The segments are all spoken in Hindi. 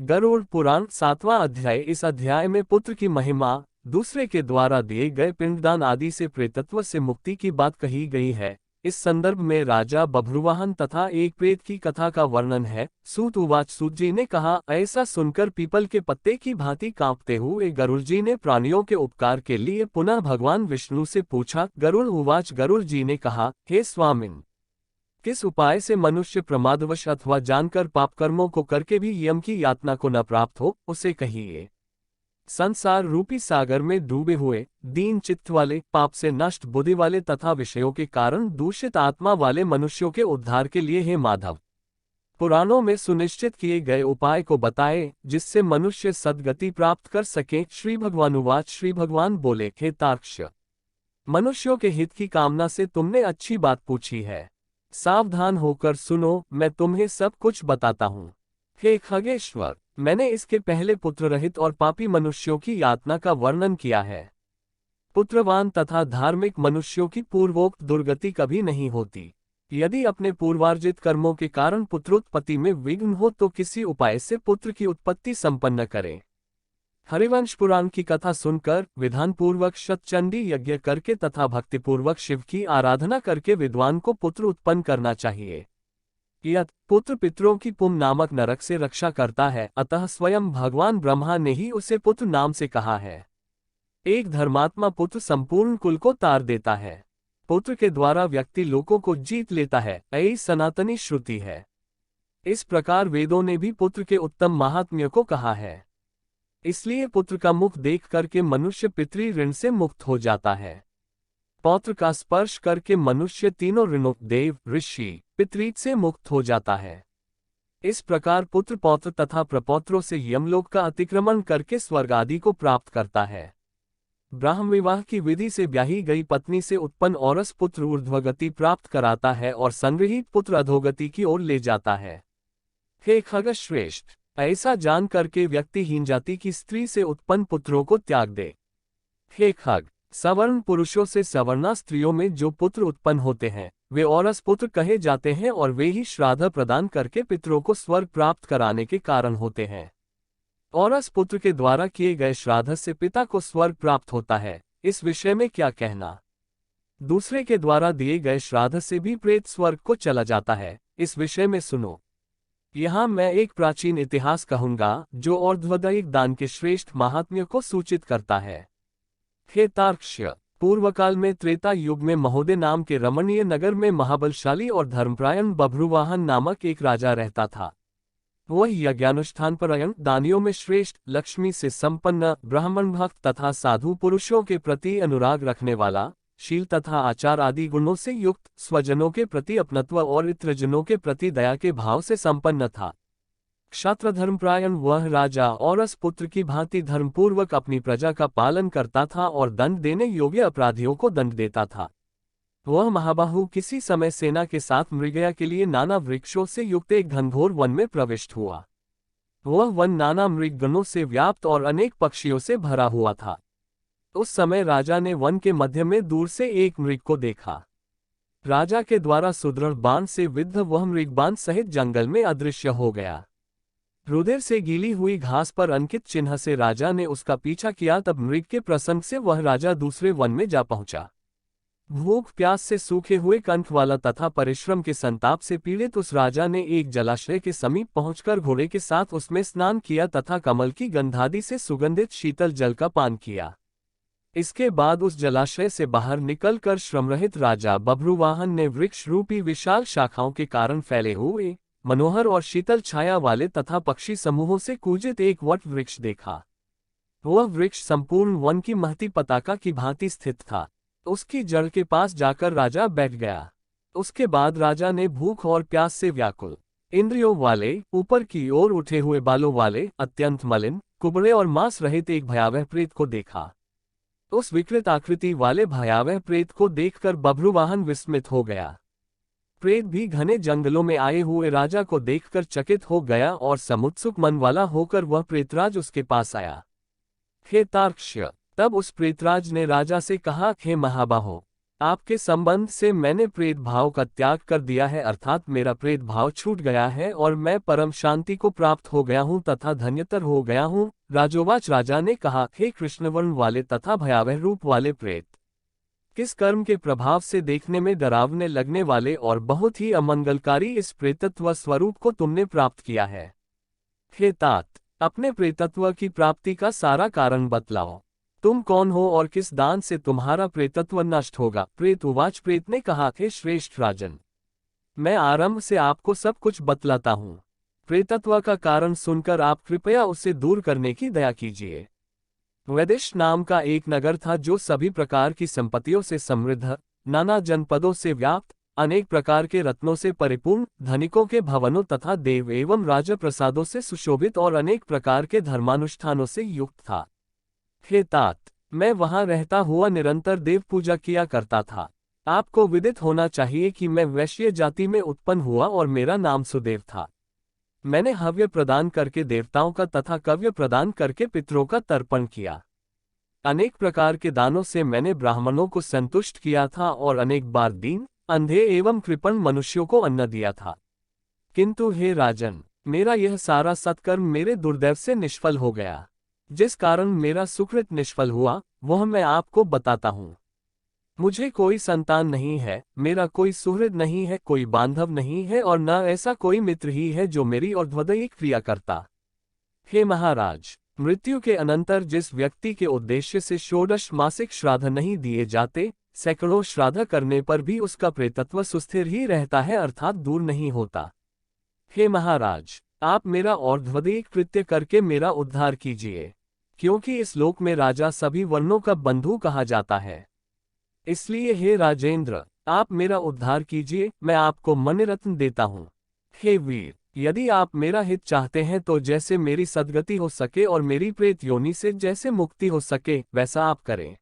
गरुड़ पुराण 7वां अध्याय। इस अध्याय में पुत्र की महिमा, दूसरे के द्वारा दिए गए पिंडदान आदि से प्रेतत्व से मुक्ति की बात कही गई है। इस संदर्भ में राजा बभ्रुवाहन तथा एक प्रेत की कथा का वर्णन है। सूत उवाच, सूत जी ने कहा, ऐसा सुनकर पीपल के पत्ते की भांति कांपते हुए गरुड़ जी ने प्राणियों के उपकार के लिए पुनः भगवान विष्णु से पूछा। गरुड़ उवाच, गरुड़ जी ने कहा, हे स्वामिन, किस उपाय से मनुष्य प्रमादवश अथवा जानकर पाप कर्मों को करके भी यम की यातना को न प्राप्त हो, उसे कहिए। संसार रूपी सागर में डूबे हुए, दीन चित्त वाले, पाप से नष्ट बुद्धि वाले तथा विषयों के कारण दूषित आत्मा वाले मनुष्यों के उद्धार के लिए हे माधव, पुराणों में सुनिश्चित किए गए उपाय को बताए, जिससे मनुष्य सद्गति प्राप्त कर सके। श्री भगवानुवाच, श्री भगवान बोले, हे तार्क्ष्य, मनुष्यों के हित की कामना से तुमने अच्छी बात पूछी है। सावधान होकर सुनो, मैं तुम्हें सब कुछ बताता हूँ। हे खगेश्वर, मैंने इसके पहले पुत्र रहित और पापी मनुष्यों की यातना का वर्णन किया है। पुत्रवान तथा धार्मिक मनुष्यों की पूर्वोक्त दुर्गति कभी नहीं होती। यदि अपने पूर्वार्जित कर्मों के कारण पुत्रोत्पत्ति में विघ्न हो तो किसी उपाय से पुत्र की उत्पत्ति संपन्न करें। हरिवंश पुराण की कथा सुनकर विधान पूर्वक शतचंडी यज्ञ करके तथा भक्तिपूर्वक शिव की आराधना करके विद्वान को पुत्र उत्पन्न करना चाहिए। यत पुत्र पितरों की पुम नामक नरक से रक्षा करता है, अतः स्वयं भगवान ब्रह्मा ने ही उसे पुत्र नाम से कहा है। एक धर्मात्मा पुत्र संपूर्ण कुल को तार देता है। पुत्र के द्वारा व्यक्ति लोकों को जीत लेता है, यही सनातनी श्रुति है। इस प्रकार वेदों ने भी पुत्र के उत्तम महात्म्य को कहा है। इसलिए पुत्र का मुख देख करके मनुष्य पितृ ऋण से मुक्त हो जाता है। पौत्र का स्पर्श करके मनुष्य तीनों ऋणों, देव, ऋषि, पितृ से मुक्त हो जाता है। इस प्रकार पुत्र पौत्र तथा प्रपौत्रों से यमलोक का अतिक्रमण करके स्वर्ग आदि को प्राप्त करता है। ब्राह्म विवाह की विधि से ब्याही गई पत्नी से उत्पन्न औरस पुत्र ऊर्ध्वगति प्राप्त कराता है और संग्रहित पुत्र अधोगति की ओर ले जाता है। हे खगश्रेष्ठ, ऐसा जान करके व्यक्ति हीन जाति की स्त्री से उत्पन्न पुत्रों को त्याग दे। हे खग, सवर्ण पुरुषों से सवर्णा स्त्रियों में जो पुत्र उत्पन्न होते हैं वे औरस पुत्र कहे जाते हैं और वे ही श्राद्ध प्रदान करके पितरों को स्वर्ग प्राप्त कराने के कारण होते हैं। औरस पुत्र के द्वारा किए गए श्राद्ध से पिता को स्वर्ग प्राप्त होता है। इस विषय में क्या कहना। दूसरे के द्वारा दिए गए श्राद्ध से भी प्रेत स्वर्ग को चला जाता है। इस विषय में सुनो। यहाँ मैं एक प्राचीन इतिहास कहूंगा जो और्ध्वदैहिक दान के श्रेष्ठ महात्म्य को सूचित करता है। हे तार्क्ष्य, पूर्वकाल में त्रेता युग में महोदय नाम के रमणीय नगर में महाबलशाली और धर्मपरायण बभ्रुवाहन नामक एक राजा रहता था। वह यज्ञानुष्ठान परायण, दानियों में श्रेष्ठ, लक्ष्मी से संपन्न, ब्राह्मण भक्त तथा साधु पुरुषों के प्रति अनुराग रखने वाला, शील तथा आचार आदि गुणों से युक्त, स्वजनों के प्रति अपनत्व और इत्रजनों के प्रति दया के भाव से संपन्न था। क्षात्र धर्मपरायण वह राजा औरस पुत्र की भांति धर्मपूर्वक अपनी प्रजा का पालन करता था और दंड देने योग्य अपराधियों को दंड देता था। वह महाबाहु किसी समय सेना के साथ मृगया के लिए नाना वृक्षों से युक्त एक घनघोर वन में प्रविष्ट हुआ। वह वन नाना मृगगणों से व्याप्त और अनेक पक्षियों से भरा हुआ था। उस समय राजा ने वन के मध्य में दूर से एक मृग को देखा। राजा के द्वारा सुदृढ़ बाण से विद्ध वह मृग बाण सहित जंगल में अदृश्य हो गया। रुधिर से गीली हुई घास पर अंकित चिन्ह से राजा ने उसका पीछा किया। तब मृग के प्रसंग से वह राजा दूसरे वन में जा पहुंचा। भूख प्यास से सूखे हुए कंठ वाला तथा परिश्रम के संताप से पीड़ित उस राजा ने एक जलाशय के समीप पहुंचकर घोड़े के साथ उसमें स्नान किया तथा कमल की गंधादि से सुगंधित शीतल जल का पान किया। इसके बाद उस जलाशय से बाहर निकलकर श्रमरहित राजा बभ्रुवाहन ने वृक्ष रूपी विशाल शाखाओं के कारण फैले हुए मनोहर और शीतल छाया वाले तथा पक्षी समूहों से कूजित एक वट वृक्ष देखा। वह वृक्ष संपूर्ण वन की महती पताका की भांति स्थित था। उसकी जड़ के पास जाकर राजा बैठ गया। उसके बाद राजा ने भूख और प्यास से व्याकुल, इंद्रियों वाले, ऊपर की ओर उठे हुए बालों वाले, अत्यंत मलिन, कुबड़े और मांस रहित एक भयावह प्रेत को देखा। उस विकृत आकृति वाले भयावह प्रेत को देखकर बभ्रुवाहन विस्मित हो गया। प्रेत भी घने जंगलों में आए हुए राजा को देखकर चकित हो गया और समुत्सुक मन वाला होकर वह प्रेतराज उसके पास आया। हे तार्क्ष्य, तब उस प्रेतराज ने राजा से कहा, हे महाबाहो, आपके संबंध से मैंने प्रेत भाव का त्याग कर दिया है, अर्थात मेरा प्रेत भाव छूट गया है और मैं परम शांति को प्राप्त हो गया हूँ तथा धन्यतर हो गया हूँ। राजोवाच, राजा ने कहा, हे कृष्णवर्ण वाले तथा भयावह रूप वाले प्रेत, किस कर्म के प्रभाव से देखने में डरावने लगने वाले और बहुत ही अमंगलकारी इस प्रेतत्व स्वरूप को तुमने प्राप्त किया है? हे तात, अपने प्रेतत्व की प्राप्ति का सारा कारण बतलाओ। तुम कौन हो और किस दान से तुम्हारा प्रेतत्व नष्ट होगा? प्रेत उवाच, प्रेत ने कहा, हे श्रेष्ठ राजन, मैं आरंभ से आपको सब कुछ बतलाता हूँ। प्रेतत्व का कारण सुनकर आप कृपया उसे दूर करने की दया कीजिए। वैदेश नाम का एक नगर था जो सभी प्रकार की संपत्तियों से समृद्ध, नाना जनपदों से व्याप्त, अनेक प्रकार के रत्नों से परिपूर्ण, धनिकों के भवनों तथा देव एवं राजप्रसादों से सुशोभित और अनेक प्रकार के धर्मानुष्ठानों से युक्त था। हे तात, मैं वहां रहता हुआ निरंतर देव पूजा किया करता था। आपको विदित होना चाहिए कि मैं वैश्य जाति में उत्पन्न हुआ और मेरा नाम सुदेव था। मैंने हव्य प्रदान करके देवताओं का तथा कव्य प्रदान करके पितरों का तर्पण किया। अनेक प्रकार के दानों से मैंने ब्राह्मणों को संतुष्ट किया था और अनेक बार दीन, अंधे एवं कृपण मनुष्यों को अन्न दिया था। किंतु हे राजन, मेरा यह सारा सत्कर्म मेरे दुर्दैव से निष्फल हो गया। जिस कारण मेरा सुकृत निष्फल हुआ वह मैं आपको बताता हूँ। मुझे कोई संतान नहीं है, मेरा कोई सुहृद नहीं है, कोई बांधव नहीं है और न ऐसा कोई मित्र ही है जो मेरी और्ध्वदैहिक क्रिया करता। हे महाराज, मृत्यु के अनंतर जिस व्यक्ति के उद्देश्य से षोडश मासिक श्राद्ध नहीं दिए जाते, सैकड़ों श्राद्ध करने पर भी उसका प्रेतत्व सुस्थिर ही रहता है, अर्थात दूर नहीं होता। हे महाराज, आप मेरा और्ध्वदैहिक कृत्य करके मेरा उद्धार कीजिए, क्योंकि इस लोक में राजा सभी वर्णों का बंधु कहा जाता है। इसलिए हे राजेंद्र, आप मेरा उद्धार कीजिए, मैं आपको मणिरत्न देता हूँ। हे वीर, यदि आप मेरा हित चाहते हैं तो जैसे मेरी सद्गति हो सके और मेरी प्रेत योनि से जैसे मुक्ति हो सके वैसा आप करें।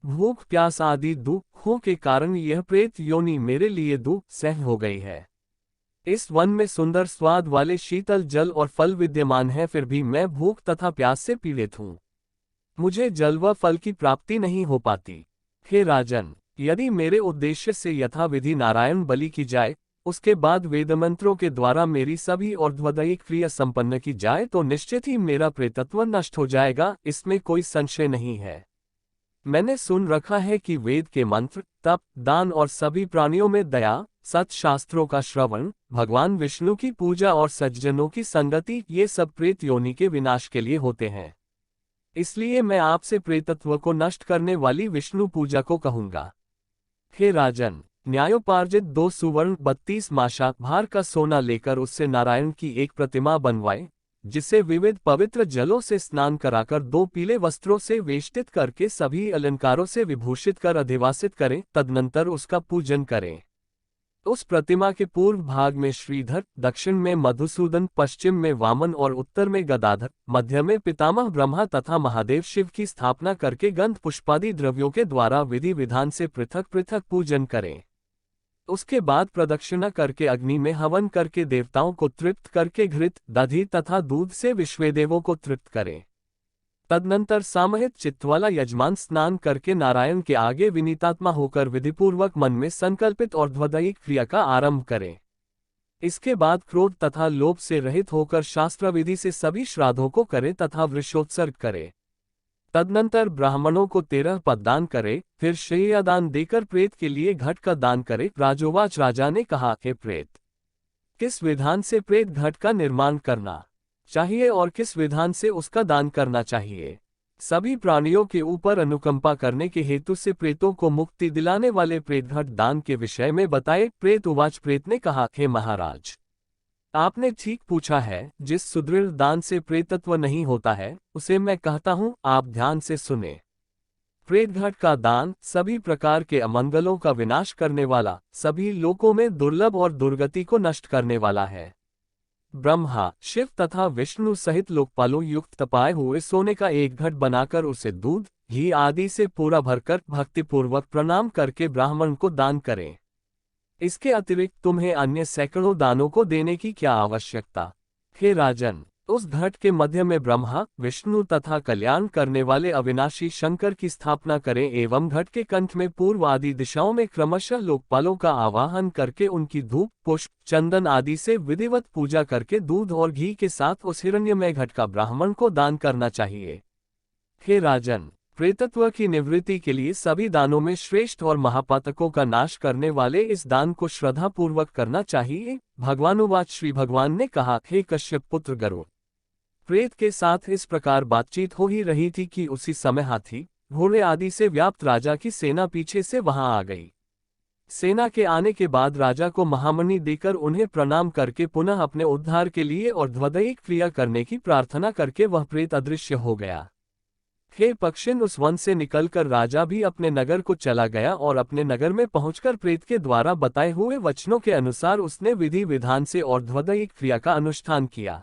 भूख प्यास आदि दुखों के कारण यह प्रेत योनि मेरे लिए दुख सह हो गई है। इस वन में सुंदर स्वाद वाले शीतल जल और फल विद्यमान है, फिर भी मैं भूख तथा प्यास से पीड़ित हूँ। मुझे जल व फल की प्राप्ति नहीं हो पाती। हे राजन, यदि मेरे उद्देश्य से यथाविधि नारायण बलि की जाए, उसके बाद वेदमंत्रों के द्वारा मेरी सभी और्ध्वदैहिक क्रिया संपन्न की जाए तो निश्चित ही मेरा प्रेतत्व नष्ट हो जाएगा, इसमें कोई संशय नहीं है। मैंने सुन रखा है कि वेद के मंत्र, तप, दान और सभी प्राणियों में दया, सत शास्त्रों का श्रवण, भगवान विष्णु की पूजा और सज्जनों की संगति, ये सब प्रेत योनि के विनाश के लिए होते हैं। इसलिए मैं आपसे प्रेतत्व को नष्ट करने वाली विष्णु पूजा को कहूंगा। हे राजन, न्यायोपार्जित 2 सुवर्ण 32 माशा भार का सोना लेकर उससे नारायण की एक प्रतिमा बनवाए, जिसे विविध पवित्र जलों से स्नान कराकर 2 पीले वस्त्रों से वेष्टित करके सभी अलंकारों से विभूषित कर अधिवासित करें, तदनंतर उसका पूजन करें। उस प्रतिमा के पूर्व भाग में श्रीधर, दक्षिण में मधुसूदन, पश्चिम में वामन और उत्तर में गदाधर, मध्य में पितामह ब्रह्मा तथा महादेव शिव की स्थापना करके गंध पुष्पादि द्रव्यों के द्वारा विधि विधान से पृथक पृथक पूजन करें। उसके बाद प्रदक्षिणा करके अग्नि में हवन करके देवताओं को तृप्त करके घृत, दधि तथा दूध से विश्वेदेवों को तृप्त करें। तदनंतर सामहित चित्तवाला यजमान स्नान करके नारायण के आगे विनीतात्मा होकर विधिपूर्वक मन में संकल्पित और्ध्वदैहिक क्रिया का आरंभ करें। इसके बाद क्रोध तथा लोभ से रहित होकर शास्त्र विधि से सभी श्राद्धों को करे तथा वृषोत्सर्ग करे। तदनंतर ब्राह्मणों को 13 पद दान करे, फिर शय्यादान देकर प्रेत के लिए घट का दान करे। राजोवाच, राजा ने कहा, हे प्रेत, किस विधान से प्रेत घट का निर्माण करना चाहिए और किस विधान से उसका दान करना चाहिए? सभी प्राणियों के ऊपर अनुकंपा करने के हेतु से प्रेतों को मुक्ति दिलाने वाले प्रेतघट दान के विषय में बताए। प्रेत उवाच, प्रेत ने कहा, हे महाराज, आपने ठीक पूछा है। जिस सुदृढ़ दान से प्रेतत्व नहीं होता है उसे मैं कहता हूँ, आप ध्यान से सुने। प्रेतघट का दान सभी प्रकार के अमंगलों का विनाश करने वाला, सभी लोकों में दुर्लभ और दुर्गति को नष्ट करने वाला है। ब्रह्मा, शिव तथा विष्णु सहित लोकपालों युक्त तपाए हुए सोने का एक घट बनाकर उसे दूध, घी आदि से पूरा भरकर भक्तिपूर्वक प्रणाम करके ब्राह्मण को दान करें। इसके अतिरिक्त तुम्हें अन्य सैकड़ों दानों को देने की क्या आवश्यकता? हे राजन, उस घट के मध्य में ब्रह्मा, विष्णु तथा कल्याण करने वाले अविनाशी शंकर की स्थापना करें एवं घट के कंठ में पूर्व आदि दिशाओं में क्रमशः लोकपालों का आवाहन करके उनकी धूप, पुष्प, चंदन आदि से विधिवत पूजा करके दूध और घी के साथ उस हिरण्यमय घट का ब्राह्मण को दान करना चाहिए। हे राजन, प्रेतत्व की निवृत्ति के लिए सभी दानों में श्रेष्ठ और महापातकों का नाश करने वाले इस दान को श्रद्धा पूर्वक करना चाहिए। भगवानुवाच, श्री भगवान ने कहा, हे कश्यप पुत्र गरुड़, प्रेत के साथ इस प्रकार बातचीत हो ही रही थी कि उसी समय हाथी, घोड़े आदि से व्याप्त राजा की सेना पीछे से वहां आ गई। सेना के आने के बाद राजा को महामणि देकर उन्हें प्रणाम करके पुनः अपने उद्धार के लिए और ध्वदयिक क्रिया करने की प्रार्थना करके वह प्रेत अदृश्य हो गया। हे पक्षिन, उस वन से निकलकर राजा भी अपने नगर को चला गया और अपने नगर में पहुंचकर प्रेत के द्वारा बताए हुए वचनों के अनुसार उसने विधि विधान से और ध्वदयिक क्रिया का अनुष्ठान किया।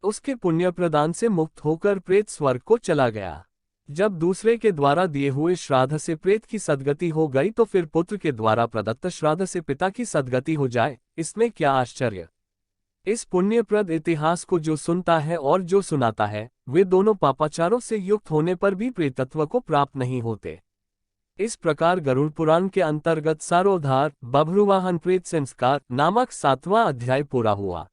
उसके पुण्य प्रदान से मुक्त होकर प्रेत स्वर्ग को चला गया। जब दूसरे के द्वारा दिए हुए श्राद्ध से प्रेत की सद्गति हो गई तो फिर पुत्र के द्वारा प्रदत्त श्राद्ध से पिता की सद्गति हो जाए, इसमें क्या आश्चर्य। इस पुण्यप्रद इतिहास को जो सुनता है और जो सुनाता है, वे दोनों पापाचारों से युक्त होने पर भी प्रेतत्व को प्राप्त नहीं होते। इस प्रकार गरुड़ पुराण के अंतर्गत सारोद्धार बभ्रुवाहन प्रेत संस्कार नामक 7वां अध्याय पूरा हुआ।